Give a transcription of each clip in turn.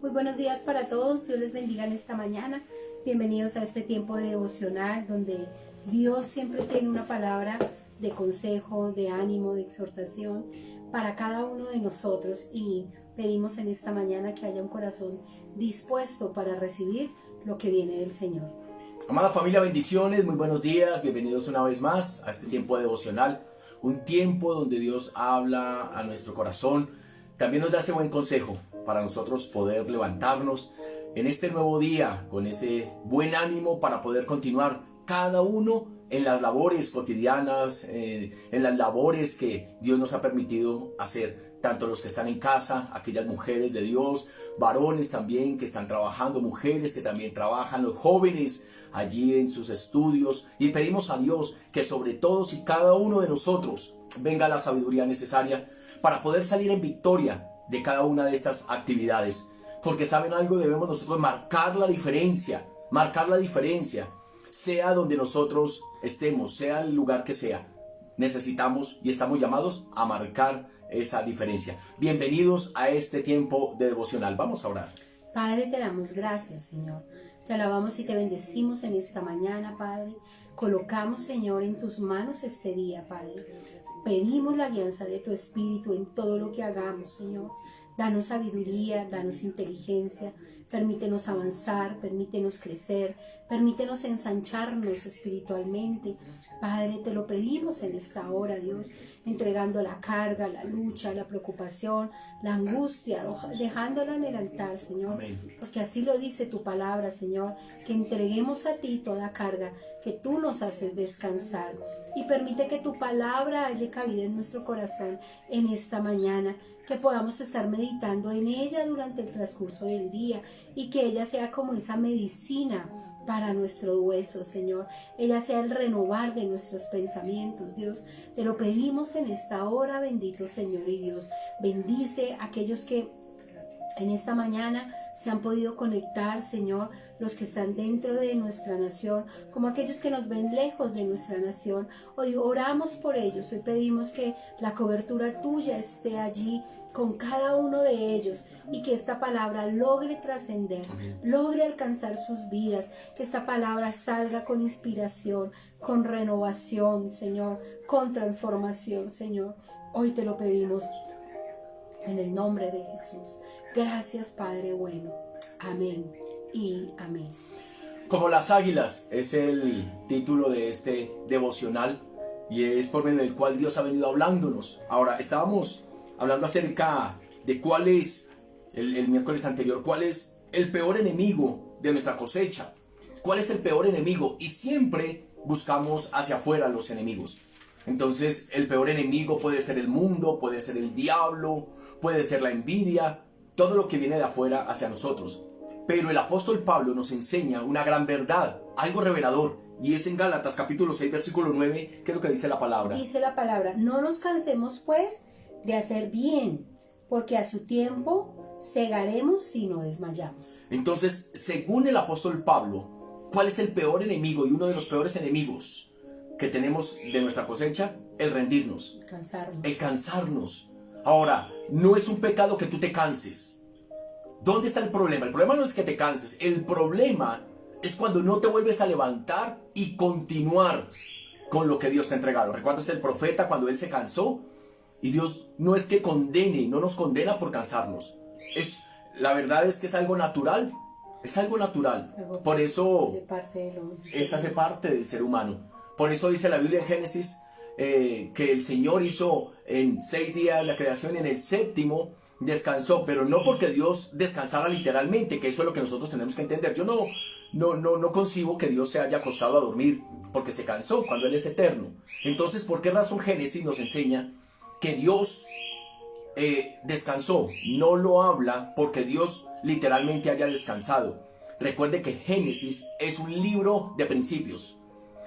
Muy buenos días para todos, Dios les bendiga en esta mañana. Bienvenidos a este tiempo de devocional donde Dios siempre tiene una palabra de consejo, de ánimo, de exhortación para cada uno de nosotros, y pedimos en esta mañana que haya un corazón dispuesto para recibir lo que viene del Señor. Amada familia, bendiciones, muy buenos días, bienvenidos una vez más a este tiempo devocional, un tiempo donde Dios habla a nuestro corazón, también nos da ese buen consejo para nosotros poder levantarnos en este nuevo día con ese buen ánimo para poder continuar cada uno en las labores cotidianas, en las labores que Dios nos ha permitido hacer, tanto los que están en casa, aquellas mujeres de Dios, varones también que están trabajando, mujeres que también trabajan, los jóvenes allí en sus estudios, y pedimos a Dios que sobre todos y cada uno de nosotros venga la sabiduría necesaria para poder salir en victoria de cada una de estas actividades, porque saben algo, debemos nosotros marcar la diferencia, sea donde nosotros estemos, sea el lugar que sea, necesitamos y estamos llamados a marcar esa diferencia. Bienvenidos a este tiempo de devocional. Vamos a orar. Padre, te damos gracias, Señor. Te alabamos y te bendecimos en esta mañana, Padre. Colocamos, Señor, en tus manos este día, Padre. Pedimos la guianza de tu Espíritu en todo lo que hagamos, Señor. Danos sabiduría, danos inteligencia, permítenos avanzar, permítenos crecer, permítenos ensancharnos espiritualmente. Padre, te lo pedimos en esta hora, Dios, entregando la carga, la lucha, la preocupación, la angustia, dejándola en el altar, Señor. Amén. Porque así lo dice tu palabra, Señor, que entreguemos a ti toda carga, que tú nos haces descansar, y permite que tu palabra haya cabida en nuestro corazón en esta mañana, que podamos estar meditando en ella durante el transcurso del día y que ella sea como esa medicina para nuestros huesos, Señor. Ella sea el renovar de nuestros pensamientos, Dios. Te lo pedimos en esta hora, bendito Señor y Dios. Bendice a aquellos que en esta mañana se han podido conectar, Señor, los que están dentro de nuestra nación, como aquellos que nos ven lejos de nuestra nación. Hoy oramos por ellos, hoy pedimos que la cobertura tuya esté allí con cada uno de ellos, y que esta palabra logre trascender, logre alcanzar sus vidas, que esta palabra salga con inspiración, con renovación, Señor, con transformación, Señor. Hoy te lo pedimos en el nombre de Jesús. Gracias, Padre bueno. Amén y amén. Como las águilas es el título de este devocional, y es por medio del cual Dios ha venido hablándonos. Ahora, estábamos hablando acerca de cuál es, el miércoles anterior, cuál es el peor enemigo de nuestra cosecha. ¿Cuál es el peor enemigo? Y siempre buscamos hacia afuera los enemigos. Entonces, el peor enemigo puede ser el mundo, puede ser el diablo, puede ser la envidia, todo lo que viene de afuera hacia nosotros. Pero el apóstol Pablo nos enseña una gran verdad, algo revelador, y es en Gálatas capítulo 6, versículo 9, ¿qué es lo que dice la palabra? Dice la palabra: no nos cansemos pues de hacer bien, porque a su tiempo segaremos si no desmayamos. Entonces, según el apóstol Pablo, ¿cuál es el peor enemigo y uno de los peores enemigos que tenemos de nuestra cosecha? El rendirnos, el cansarnos. Ahora, no es un pecado que tú te canses. ¿Dónde está el problema? El problema no es que te canses. El problema es cuando no te vuelves a levantar y continuar con lo que Dios te ha entregado. ¿Recuerdas el profeta cuando él se cansó? Y Dios no es que condene, no nos condena por cansarnos. La verdad es que es algo natural. Es algo natural. Por eso hace parte del ser humano. Por eso dice la Biblia en Génesis que el Señor hizo en 6 días la creación, en el séptimo descansó, pero no porque Dios descansara literalmente, que eso es lo que nosotros tenemos que entender. Yo no concibo que Dios se haya acostado a dormir porque se cansó cuando Él es eterno. Entonces, ¿por qué razón Génesis nos enseña que Dios descansó? No lo habla porque Dios literalmente haya descansado. Recuerde que Génesis es un libro de principios.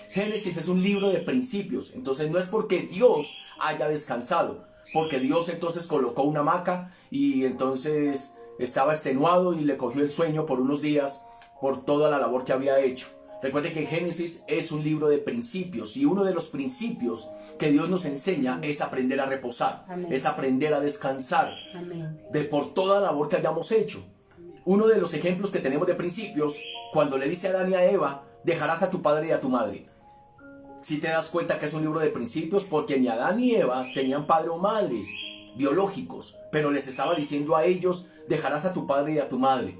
Génesis es un libro de principios. Entonces no es porque Dios haya descansado, porque Dios entonces colocó una hamaca y entonces estaba extenuado y le cogió el sueño por unos días por toda la labor que había hecho. Recuerde que Génesis es un libro de principios, y uno de los principios que Dios nos enseña es aprender a reposar. Amén. Es aprender a descansar. Amén. De por toda la labor que hayamos hecho. uno de los ejemplos que tenemos de principios, cuando le dice a Adán y a Eva, dejarás a tu padre y a tu madre. Si te das cuenta que es un libro de principios, porque ni Adán ni Eva tenían padre o madre biológicos, pero les estaba diciendo a ellos, dejarás a tu padre y a tu madre.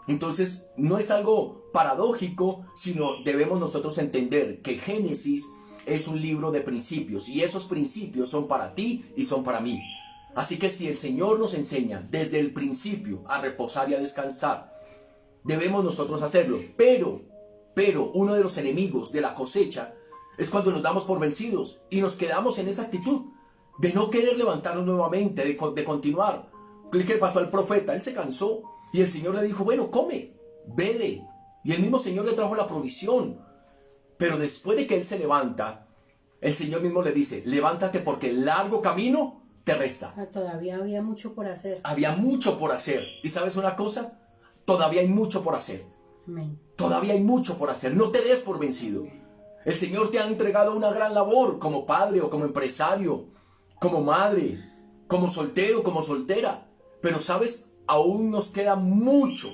Entonces, no es algo paradójico, sino debemos nosotros entender que Génesis es un libro de principios, y esos principios son para ti y son para mí. Así que si el Señor nos enseña desde el principio a reposar y a descansar, debemos nosotros hacerlo. Pero uno de los enemigos de la cosecha es cuando nos damos por vencidos y nos quedamos en esa actitud de no querer levantarnos nuevamente, de continuar. ¿Qué le pasó al profeta? Él se cansó y el Señor le dijo, bueno, come, bebe. Y el mismo Señor le trajo la provisión. Pero después de que él se levanta, el Señor mismo le dice, levántate porque el largo camino te resta. Todavía había mucho por hacer. Había mucho por hacer. ¿Y sabes una cosa? Todavía hay mucho por hacer. Amén. Todavía hay mucho por hacer. No te des por vencido. El Señor te ha entregado una gran labor como padre o como empresario, como madre, como soltero, como soltera. Pero ¿sabes? Aún nos queda mucho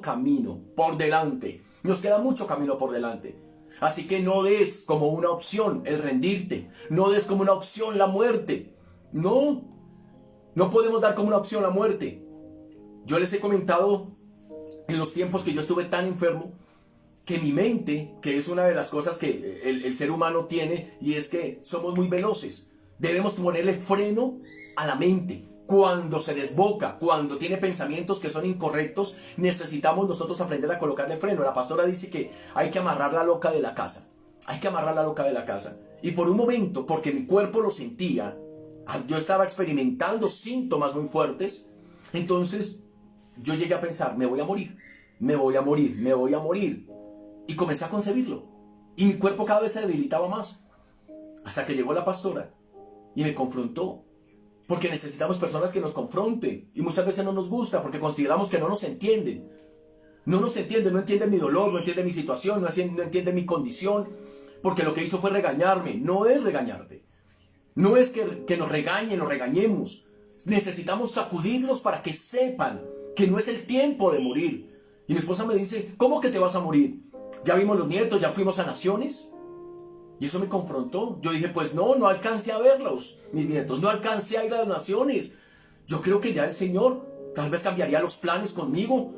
camino por delante. Nos queda mucho camino por delante. Así que no des como una opción el rendirte. No des como una opción la muerte. No podemos dar como una opción la muerte. Yo les he comentado en los tiempos que yo estuve tan enfermo, que mi mente, que es una de las cosas que el ser humano tiene, y es que somos muy veloces. Debemos ponerle freno a la mente. Cuando se desboca, cuando tiene pensamientos que son incorrectos, necesitamos nosotros aprender a colocarle freno. La pastora dice que hay que amarrar la loca de la casa. Hay que amarrar la loca de la casa. Y por un momento, porque mi cuerpo lo sentía, yo estaba experimentando síntomas muy fuertes, entonces yo llegué a pensar, me voy a morir, me voy a morir, me voy a morir. Y comencé a concebirlo. Y mi cuerpo cada vez se debilitaba más. Hasta que llegó la pastora y me confrontó. Porque necesitamos personas que nos confronten. Y muchas veces no nos gusta porque consideramos que no nos entienden. No nos entienden, no entienden mi dolor, no entienden mi situación, no entienden mi condición. Porque lo que hizo fue regañarme. No es regañarte. No es que nos regañen, nos regañemos. Necesitamos sacudirlos para que sepan que no es el tiempo de morir. Y mi esposa me dice, ¿cómo que te vas a morir? Ya vimos los nietos, ya fuimos a Naciones. Y eso me confrontó. Yo dije, pues no alcancé a verlos, mis nietos. No alcancé a ir a las Naciones. Yo creo que ya el Señor tal vez cambiaría los planes conmigo.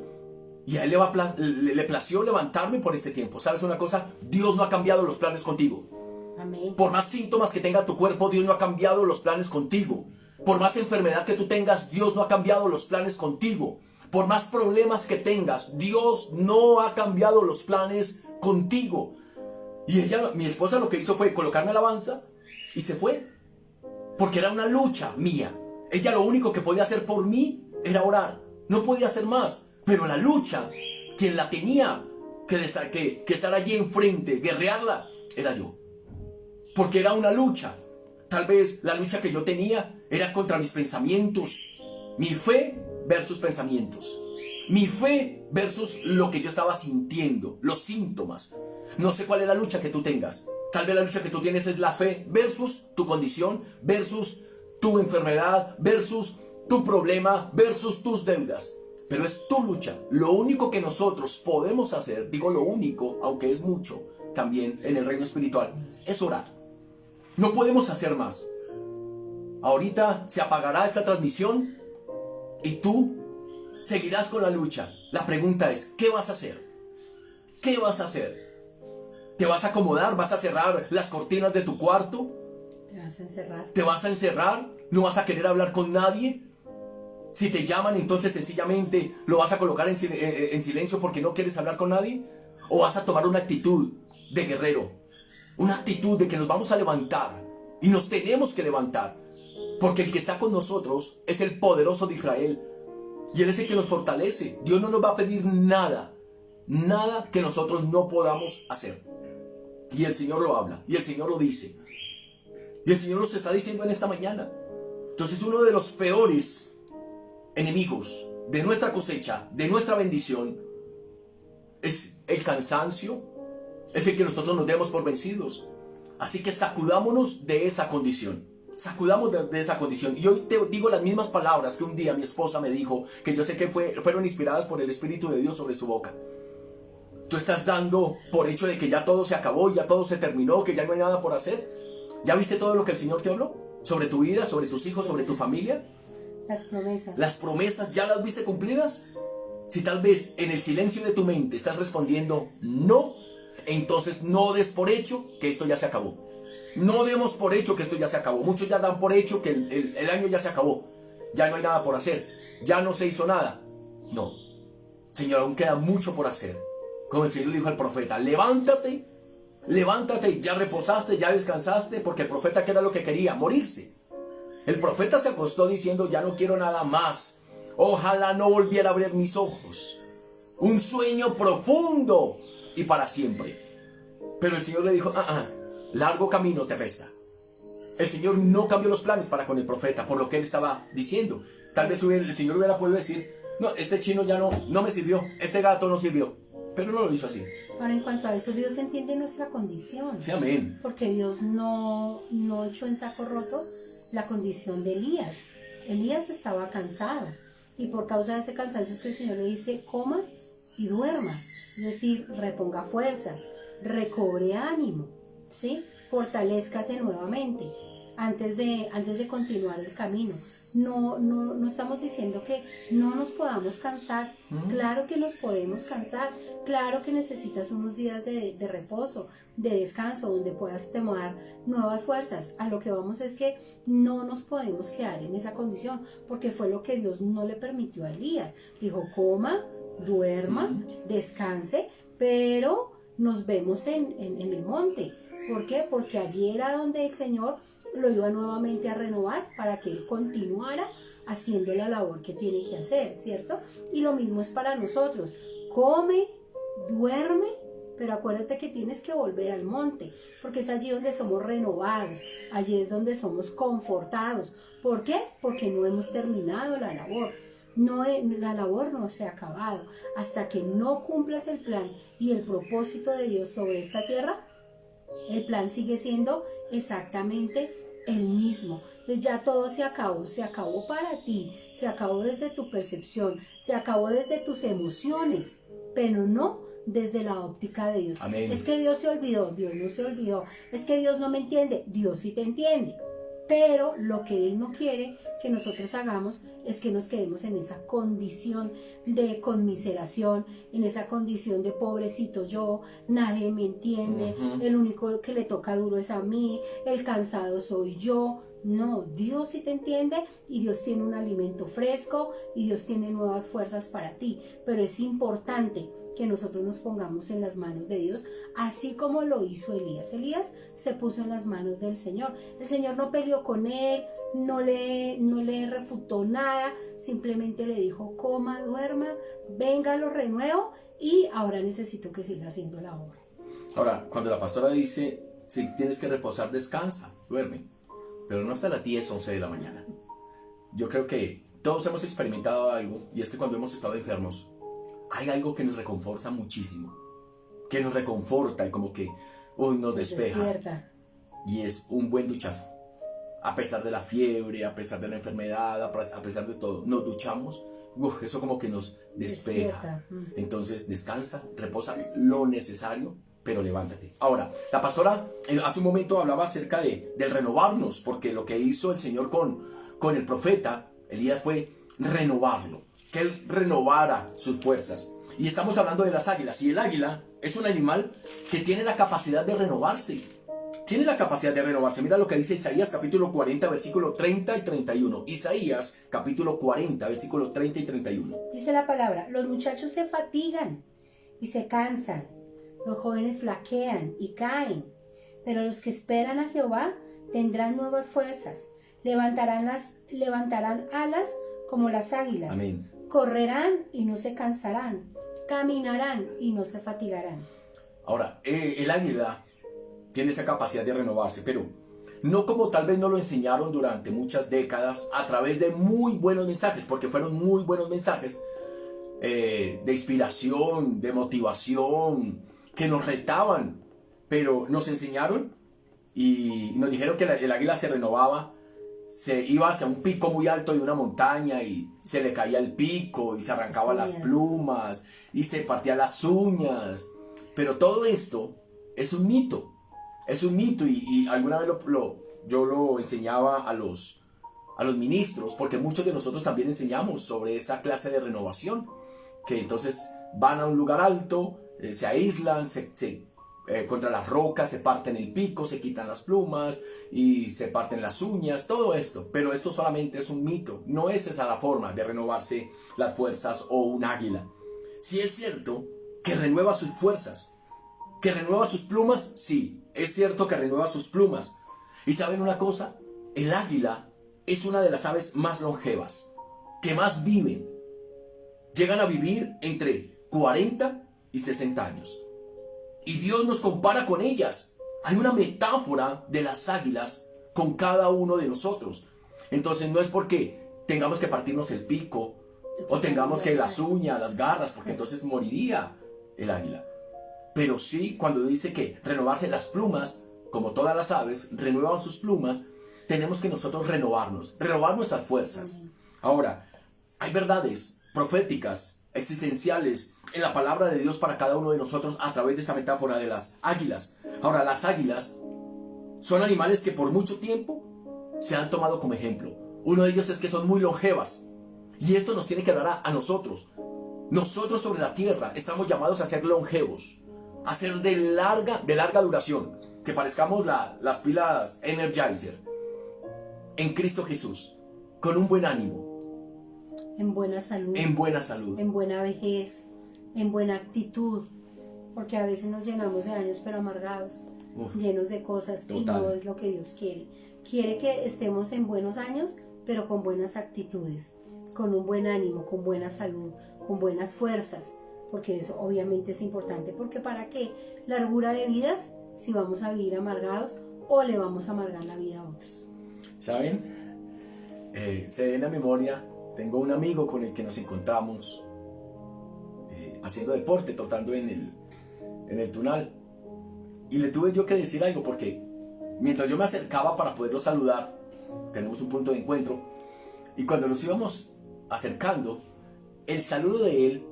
Y a Él le plació levantarme por este tiempo. ¿Sabes una cosa? Dios no ha cambiado los planes contigo. Amén. Por más síntomas que tenga tu cuerpo, Dios no ha cambiado los planes contigo. Por más enfermedad que tú tengas, Dios no ha cambiado los planes contigo. Por más problemas que tengas, Dios no ha cambiado los planes contigo. Y mi esposa, lo que hizo fue colocarme alabanza y se fue. Porque era una lucha mía. Ella lo único que podía hacer por mí era orar. No podía hacer más. Pero la lucha, quien la tenía que estar allí enfrente, guerrearla, era yo. Porque era una lucha. Tal vez la lucha que yo tenía era contra mis pensamientos. Mi fe versus pensamientos. Mi fe versus lo que yo estaba sintiendo, los síntomas. No sé cuál es la lucha que tú tengas. Tal vez la lucha que tú tienes es la fe versus tu condición, versus tu enfermedad, versus tu problema, versus tus deudas. Pero es tu lucha. Lo único que nosotros podemos hacer, digo lo único, aunque es mucho, también en el reino espiritual, es orar. No podemos hacer más. Ahorita se apagará esta transmisión y tú seguirás con la lucha. La pregunta es, ¿qué vas a hacer? ¿Qué vas a hacer? ¿Te vas a acomodar? ¿Vas a cerrar las cortinas de tu cuarto? ¿Te vas a encerrar? ¿Te vas a encerrar? ¿No vas a querer hablar con nadie? Si te llaman, entonces sencillamente lo vas a colocar en silencio porque no quieres hablar con nadie. ¿O vas a tomar una actitud de guerrero? Una actitud de que nos vamos a levantar. Y nos tenemos que levantar. Porque el que está con nosotros es el poderoso de Israel. Y Él es el que nos fortalece. Dios no nos va a pedir nada. Nada que nosotros no podamos hacer. Y el Señor lo habla. Y el Señor lo dice. Y el Señor nos está diciendo en esta mañana. Entonces uno de los peores enemigos de nuestra cosecha, de nuestra bendición, es el cansancio. Es el que nosotros nos demos por vencidos. Así que sacudámonos de esa condición. Sacudamos de esa condición. Y hoy te digo las mismas palabras que un día mi esposa me dijo, que yo sé que fueron inspiradas por el Espíritu de Dios sobre su boca. Tú estás dando por hecho de que ya todo se acabó, ya todo se terminó, que ya no hay nada por hacer. ¿Ya viste todo lo que el Señor te habló? Sobre tu vida, sobre tus hijos, sobre tu familia. Las promesas. Las promesas, ¿ya las viste cumplidas? Si tal vez en el silencio de tu mente estás respondiendo no, entonces no des por hecho que esto ya se acabó. No demos por hecho que esto ya se acabó. Muchos ya dan por hecho que el año ya se acabó. Ya no hay nada por hacer. Ya no se hizo nada. No. Señor, aún queda mucho por hacer. Como el Señor le dijo al profeta, levántate, levántate, ya reposaste, ya descansaste, porque el profeta, ¿qué era lo que quería? Morirse. El profeta se acostó diciendo, ya no quiero nada más. Ojalá no volviera a abrir mis ojos. Un sueño profundo y para siempre. Pero el Señor le dijo, largo camino te resta. El Señor no cambió los planes para con el profeta por lo que él estaba diciendo. Tal vez el Señor hubiera podido decir, no, este chino ya no me sirvió, este gato no sirvió. Pero no lo hizo así. Ahora, en cuanto a eso, Dios entiende nuestra condición. Sí, amén. Porque Dios no echó en saco roto la condición de Elías. Elías estaba cansado. Y por causa de ese cansancio es que el Señor le dice, coma y duerma. Es decir, reponga fuerzas, recobre ánimo, ¿sí? Fortalézcase nuevamente antes de continuar el camino. No estamos diciendo que no nos podamos cansar. Claro que nos podemos cansar. Claro que necesitas unos días de reposo, de descanso, donde puedas tomar nuevas fuerzas. A lo que vamos es que no nos podemos quedar en esa condición, porque fue lo que Dios no le permitió a Elías. Dijo, coma, duerma, descanse, pero nos vemos en el monte. ¿Por qué? Porque allí era donde el Señor lo iba nuevamente a renovar para que él continuara haciendo la labor que tiene que hacer, ¿cierto? Y lo mismo es para nosotros. Come, duerme, pero acuérdate que tienes que volver al monte, porque es allí donde somos renovados, allí es donde somos confortados. ¿Por qué? Porque no hemos terminado la labor. La labor no se ha acabado. Hasta que no cumplas el plan y el propósito de Dios sobre esta tierra, el plan sigue siendo exactamente el mismo. Entonces ya todo se acabó para ti, se acabó desde tu percepción, se acabó desde tus emociones, pero no desde la óptica de Dios. Amén. Es que Dios se olvidó, Dios no se olvidó. Es que Dios no me entiende, Dios sí te entiende. Pero lo que Él no quiere que nosotros hagamos es que nos quedemos en esa condición de conmiseración, en esa condición de pobrecito yo, nadie me entiende, el único que le toca duro es a mí, el cansado soy yo. No, Dios sí te entiende y Dios tiene un alimento fresco y Dios tiene nuevas fuerzas para ti, pero es importante que nosotros nos pongamos en las manos de Dios, así como lo hizo Elías. Elías se puso en las manos del Señor. El Señor no peleó con él, no le refutó nada, simplemente le dijo, coma, duerma, venga, lo renuevo y ahora necesito que siga haciendo la obra. Ahora, cuando la pastora dice, si tienes que reposar, descansa, duerme, pero no hasta las 10, 11 de la mañana. Yo creo que todos hemos experimentado algo, y es que cuando hemos estado enfermos, hay algo que nos reconforta muchísimo, que nos reconforta y como que nos despeja. Despierta. Y es un buen duchazo. A pesar de la fiebre, a pesar de la enfermedad, a pesar de todo, nos duchamos. Eso como que nos despeja. Entonces descansa, reposa lo necesario, pero levántate. Ahora, la pastora hace un momento hablaba acerca del renovarnos, porque lo que hizo el Señor con el profeta Elías fue renovarlo. Que él renovara sus fuerzas. Y estamos hablando de las águilas. Y el águila es un animal que tiene la capacidad de renovarse. Tiene la capacidad de renovarse. Mira lo que dice Isaías capítulo 40, versículo 30 y 31. Isaías capítulo 40, versículo 30 y 31. Dice la palabra, los muchachos se fatigan y se cansan. Los jóvenes flaquean y caen. Pero los que esperan a Jehová tendrán nuevas fuerzas. Levantarán alas como las águilas. Amén. Correrán y no se cansarán, caminarán y no se fatigarán. Ahora, el águila tiene esa capacidad de renovarse, pero no como tal vez no lo enseñaron durante muchas décadas a través de muy buenos mensajes, porque fueron muy buenos mensajes de inspiración, de motivación, que nos retaban, pero nos enseñaron y nos dijeron que el águila se renovaba se iba hacia un pico muy alto de una montaña y se le caía el pico y se arrancaba las plumas y se partía las uñas. Pero todo esto es un mito. Es un mito y alguna vez yo lo enseñaba a los ministros, porque muchos de nosotros también enseñamos sobre esa clase de renovación, que entonces van a un lugar alto, se aíslan, contra las rocas, se parten el pico, se quitan las plumas y se parten las uñas, todo esto. Pero esto solamente es un mito, no es esa la forma de renovarse las fuerzas o un águila. Sí es cierto que renueva sus fuerzas, que renueva sus plumas, sí, es cierto que renueva sus plumas. ¿Y saben una cosa? El águila es una de las aves más longevas, que más viven. Llegan a vivir entre 40 y 60 años. Y Dios nos compara con ellas. Hay una metáfora de las águilas con cada uno de nosotros. Entonces no es porque tengamos que partirnos el pico o tengamos que las uñas, las garras, porque entonces moriría el águila. Pero sí, cuando dice que renovarse las plumas, como todas las aves, renuevan sus plumas, tenemos que nosotros renovar nuestras fuerzas. Ahora, hay verdades proféticas, existenciales, en la palabra de Dios para cada uno de nosotros a través de esta metáfora de las águilas. Ahora, las águilas son animales que por mucho tiempo se han tomado como ejemplo. Uno de ellos es que son muy longevas. Y esto nos tiene que hablar a nosotros. Nosotros sobre la tierra estamos llamados a ser longevos, a ser de larga duración, que parezcamos las pilas Energizer en Cristo Jesús, con un buen ánimo, en buena salud, en buena vejez, en buena actitud, porque a veces nos llenamos de años pero amargados, llenos de cosas. Total. Y no es lo que Dios quiere. Quiere que estemos en buenos años pero con buenas actitudes, con un buen ánimo, con buena salud, con buenas fuerzas, porque eso obviamente es importante, porque ¿para qué largura de vidas si vamos a vivir amargados o le vamos a amargar la vida a otros? ¿Saben? Se den a memoria, tengo un amigo con el que nos encontramos haciendo deporte, trotando en el Tunal, y le tuve yo que decir algo, porque mientras yo me acercaba para poderlo saludar, tenemos un punto de encuentro, y cuando nos íbamos acercando, el saludo de él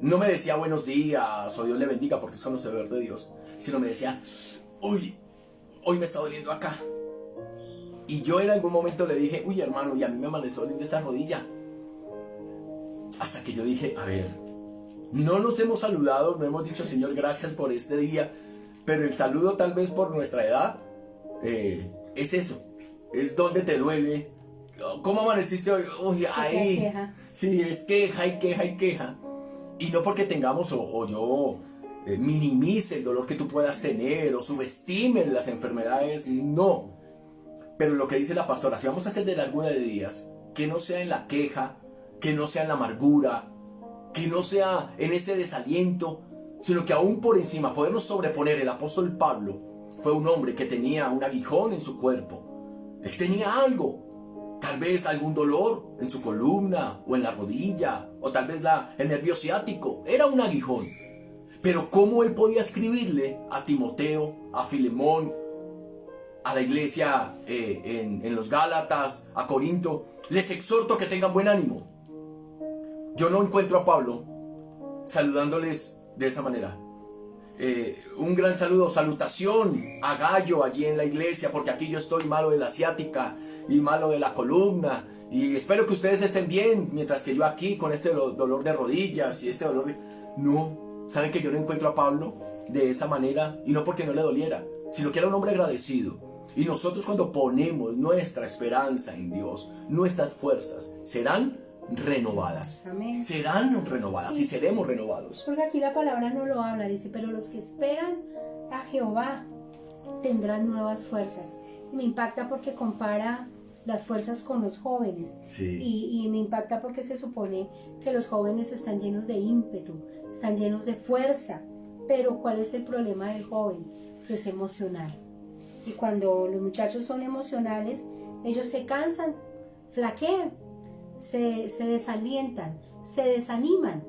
no me decía buenos días o Dios le bendiga, porque es conocedor de Dios, sino me decía, uy, hoy me está doliendo acá. Y yo en algún momento le dije, uy hermano, y a mí me amaneció doliendo esta rodilla. Hasta que yo dije, a ver, no nos hemos saludado, no hemos dicho Señor gracias por este día, pero el saludo tal vez por nuestra edad es eso, es donde te duele. ¿Cómo amaneciste hoy? Uy, ahí. Sí, es queja y queja y queja. Y no porque tengamos o yo minimice el dolor que tú puedas tener o subestime las enfermedades, no. Pero lo que dice la pastora, si vamos a hacer de largura de días, que no sea en la queja, que no sea en la amargura, que no sea en ese desaliento, sino que aún por encima podernos sobreponer. El apóstol Pablo fue un hombre que tenía un aguijón en su cuerpo. Él tenía algo, tal vez algún dolor en su columna o en la rodilla, o tal vez el nervio ciático. Era un aguijón. Pero cómo él podía escribirle a Timoteo, a Filemón, a la iglesia en los Gálatas, a Corinto, les exhorto que tengan buen ánimo. Yo no encuentro a Pablo saludándoles de esa manera. Un gran saludo, salutación a Gallo allí en la iglesia, porque aquí yo estoy malo de la ciática y malo de la columna, y espero que ustedes estén bien, mientras que yo aquí con este dolor de rodillas y este dolor de... No, ¿saben que yo no encuentro a Pablo de esa manera? Y no porque no le doliera, sino que era un hombre agradecido. Y nosotros cuando ponemos nuestra esperanza en Dios, nuestras fuerzas serán renovadas. Amén. Serán renovadas, sí. Y seremos renovados. Porque aquí la palabra no lo habla, dice, pero los que esperan a Jehová tendrán nuevas fuerzas. Y me impacta porque compara las fuerzas con los jóvenes. Sí. Y me impacta porque se supone que los jóvenes están llenos de ímpetu, están llenos de fuerza. Pero ¿cuál es el problema del joven? Que es emocional. Y cuando los muchachos son emocionales, ellos se cansan, flaquean, se desalientan, se desaniman,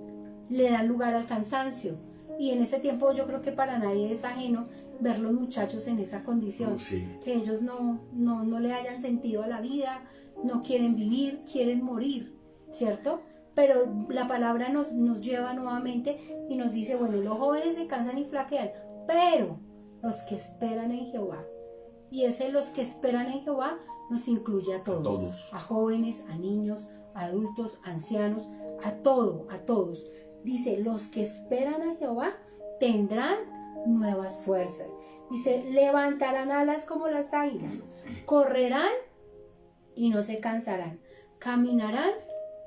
le dan lugar al cansancio, Y en ese tiempo yo creo que para nadie es ajeno ver los muchachos en esa condición, que ellos no le hayan sentido a la vida, no quieren vivir, quieren morir, ¿cierto? Pero la palabra nos lleva nuevamente y nos dice, bueno, los jóvenes se cansan y flaquean, pero los que esperan en Jehová, y ese los que esperan en Jehová nos incluye a todos, a jóvenes, a niños, a adultos, ancianos, a todos. Dice, los que esperan a Jehová tendrán nuevas fuerzas. Dice, levantarán alas como las águilas, correrán y no se cansarán, caminarán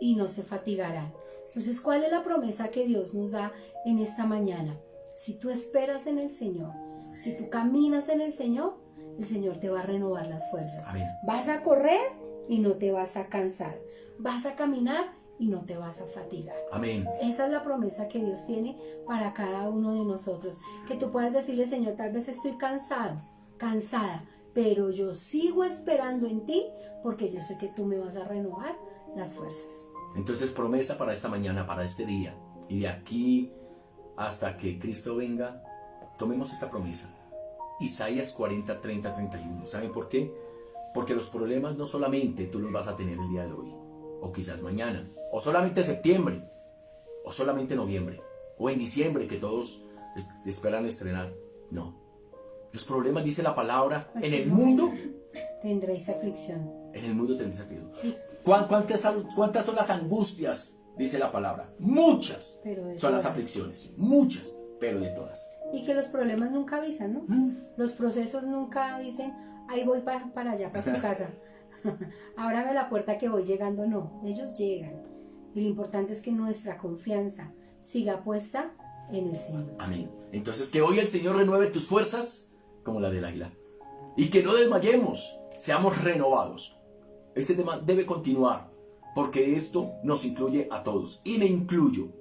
y no se fatigarán. Entonces, ¿cuál es la promesa que Dios nos da en esta mañana? Si tú esperas en el Señor, si tú caminas en el Señor te va a renovar las fuerzas. Amén. Vas a correr y no te vas a cansar. Vas a caminar y no te vas a fatigar. Amén. Esa es la promesa que Dios tiene para cada uno de nosotros. Que tú puedas decirle, Señor, tal vez estoy cansada, pero yo sigo esperando en ti porque yo sé que tú me vas a renovar las fuerzas. Entonces, promesa para esta mañana, para este día. Y de aquí hasta que Cristo venga, tomemos esta promesa. Isaías 40, 30, 31. ¿Saben por qué? Porque los problemas no solamente tú los vas a tener el día de hoy, o quizás mañana, o solamente septiembre, o solamente noviembre, o en diciembre que todos esperan estrenar. No. Los problemas, dice la palabra, en el mundo tendréis aflicción. En el mundo tendréis aflicción. ¿Cuántas son las angustias? Dice la palabra. Muchas son las aflicciones. Muchas, pero de todas. Y que los problemas nunca avisan, ¿no? Los procesos nunca dicen, ahí voy para allá, para su casa. Ábrame la puerta que voy llegando. No, ellos llegan. Y lo importante es que nuestra confianza siga puesta en el Señor. Amén. Entonces, que hoy el Señor renueve tus fuerzas como la del águila. Y que no desmayemos, seamos renovados. Este tema debe continuar, porque esto nos incluye a todos. Y me incluyo.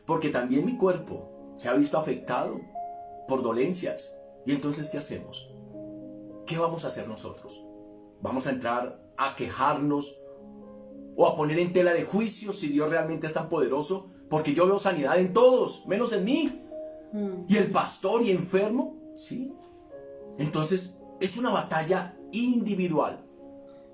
Porque también mi cuerpo se ha visto afectado por dolencias. Y entonces, ¿qué hacemos? ¿Qué vamos a hacer nosotros? ¿Vamos a entrar a quejarnos o a poner en tela de juicio si Dios realmente es tan poderoso? Porque yo veo sanidad en todos, menos en mí. ¿Y el pastor y enfermo? Sí. Entonces, es una batalla individual.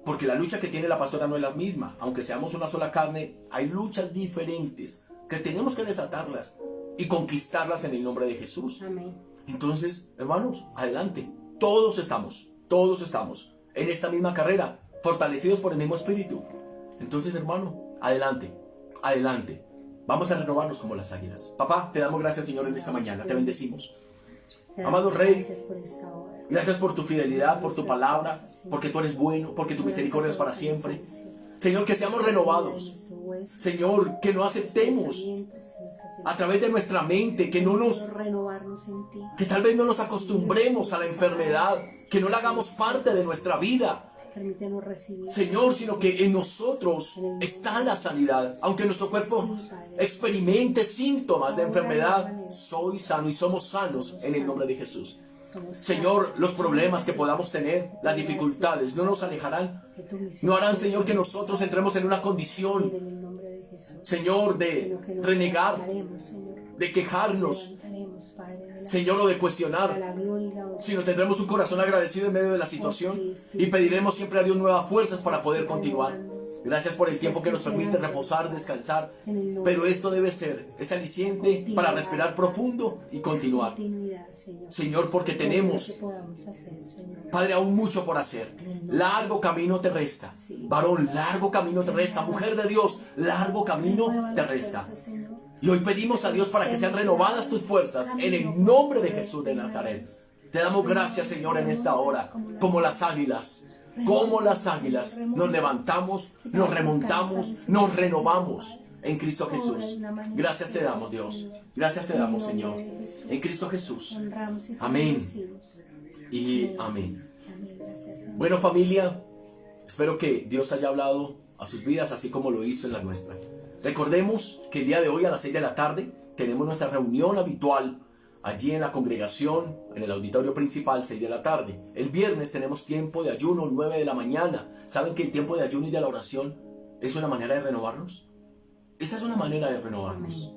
Porque la lucha que tiene la pastora no es la misma. Aunque seamos una sola carne, hay luchas diferentes que tenemos que desatarlas y conquistarlas en el nombre de Jesús. Amén. Entonces, hermanos, adelante. Todos estamos en esta misma carrera, fortalecidos por el mismo espíritu. Entonces, hermano, adelante. Vamos a renovarnos como las águilas. Papá, te damos gracias, Señor, en esta mañana. Te bendecimos. Amado Rey, gracias por tu fidelidad, por tu palabra, porque tú eres bueno, porque tu misericordia es para siempre. Señor, que seamos renovados. Señor, que no aceptemos a través de nuestra mente, que tal vez no nos acostumbremos a la enfermedad, que no la hagamos parte de nuestra vida. Señor, sino que en nosotros está la sanidad. Aunque nuestro cuerpo experimente síntomas de enfermedad, soy sano y somos sanos en el nombre de Jesús. Señor, los problemas que podamos tener, las dificultades, no nos alejarán. No harán, Señor, que nosotros entremos en una condición, Señor, de renegar, de quejarnos, Señor, o de cuestionar, sino tendremos un corazón agradecido en medio de la situación y pediremos siempre a Dios nuevas fuerzas para poder continuar. Gracias por el tiempo que nos permite reposar, descansar, pero esto debe ser ese aliciente para respirar profundo y continuar. Señor, porque tenemos, Padre, aún mucho por hacer. Largo camino te resta. Varón, largo camino te resta. Mujer de Dios, largo camino te resta. Y hoy pedimos a Dios para que sean renovadas tus fuerzas en el nombre de Jesús de Nazaret. Te damos gracias, Señor, en esta hora, como las águilas. Como las águilas nos levantamos, nos remontamos, nos renovamos en Cristo Jesús. Gracias te damos, Dios. Gracias te damos, Señor. En Cristo Jesús. Amén. Y amén. Bueno, familia, espero que Dios haya hablado a sus vidas así como lo hizo en la nuestra. Recordemos que el día de hoy a las 6 de la tarde tenemos nuestra reunión habitual allí en la congregación, en el auditorio principal, 6 de la tarde. El viernes tenemos tiempo de ayuno, 9 de la mañana. ¿Saben que el tiempo de ayuno y de la oración es una manera de renovarnos? Esa es una manera de renovarnos.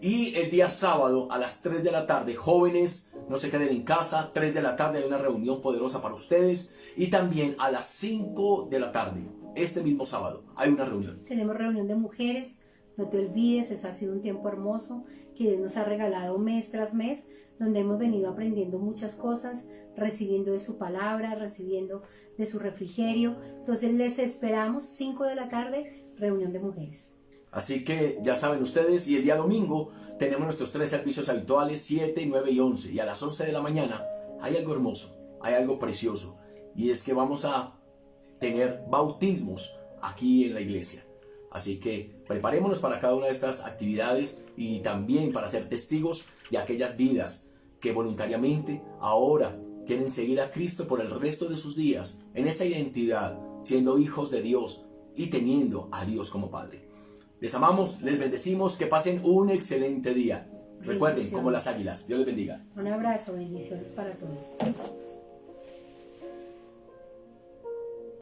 Y el día sábado a las 3 de la tarde, jóvenes, no se queden en casa, 3 de la tarde hay una reunión poderosa para ustedes. Y también a las 5 de la tarde, este mismo sábado, hay una reunión. Tenemos reunión de mujeres. No te olvides, ha sido un tiempo hermoso que Dios nos ha regalado mes tras mes, donde hemos venido aprendiendo muchas cosas, recibiendo de su palabra, recibiendo de su refrigerio. Entonces les esperamos, 5 de la tarde, reunión de mujeres. Así que ya saben ustedes, y el día domingo tenemos nuestros 3 servicios habituales, 7, 9 y 11. Y a las 11 de la mañana hay algo hermoso, hay algo precioso. Y es que vamos a tener bautismos aquí en la iglesia. Así que preparémonos para cada una de estas actividades y también para ser testigos de aquellas vidas que voluntariamente ahora quieren seguir a Cristo por el resto de sus días en esa identidad, siendo hijos de Dios y teniendo a Dios como Padre. Les amamos, les bendecimos, que pasen un excelente día. Recuerden, como las águilas. Dios les bendiga. Un abrazo, bendiciones para todos.